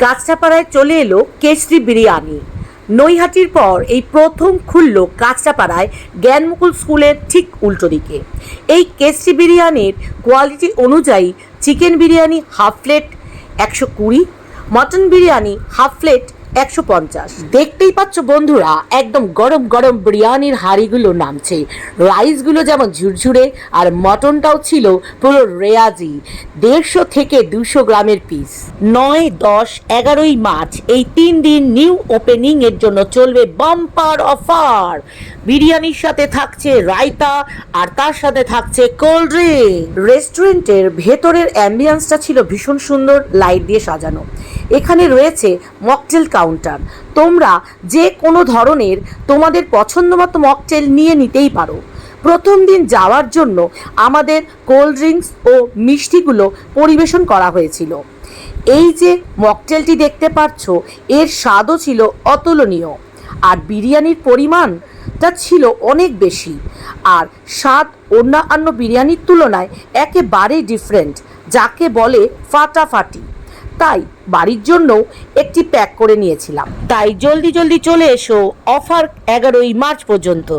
কাঁচরাপাড়ায় চলে এলো কেশরি বিরিয়ানি। নৈহাটির পর এই প্রথম খুলল কাঁচরাপাড়ায় জ্ঞানমুকুল স্কুলের ঠিক উল্টো দিকে। এই কেশরি বিরিয়ানির কোয়ালিটি অনুযায়ী chicken biryani half plate 120, mutton biryani half plate 150। দেখতেই পাচ্ছ বন্ধুরা, একদম গরম গরম বিরিয়ানির হাঁড়িগুলো নামছে, রাইসগুলো যেমন ঝুরঝুরে, আর মটনটাও ছিল পুরো রেয়াজি। 150 থেকে 200 গ্রামের পিস। 9, 10, 11ই মার্চ এই 3 দিন নিউ ওপেনিং এর জন্য চলবে বাম্পার অফার। বিরিয়ানির সাথে থাকছে রায়তা, আর তার সাথে থাকছে কোল্ড ড্রিঙ্ক। রেস্টুরেন্টের ভেতরের অ্যাম্বিয়েন্সটা ছিল ভীষণ সুন্দর, লাইট দিয়ে সাজানো। এখানে রয়েছে মকটেল কাউন্টার। তোমরা যে কোনো ধরনের তোমাদের পছন্দ মতো মকটেল নিয়ে নিতেই পারো। প্রথম দিন যাওয়ার জন্য আমাদের কোল্ড ড্রিঙ্কস ও মিষ্টিগুলো পরিবেশন করা হয়েছিল। এই যে মকটেলটি দেখতে পাচ্ছ, এর স্বাদও ছিল অতুলনীয়, আর বিরিয়ানির পরিমাণটা ছিল অনেক বেশি, আর স্বাদ অন্যান্য বিরিয়ানির তুলনায় একেবারেই ডিফারেন্ট, যাকে বলে ফাটাফাটি। তাই বাড়ির জন্য একটি প্যাক করে নিয়েছিলাম। তাই জলদি জলদি চলে এসো, অফার 11ই মার্চ পর্যন্ত।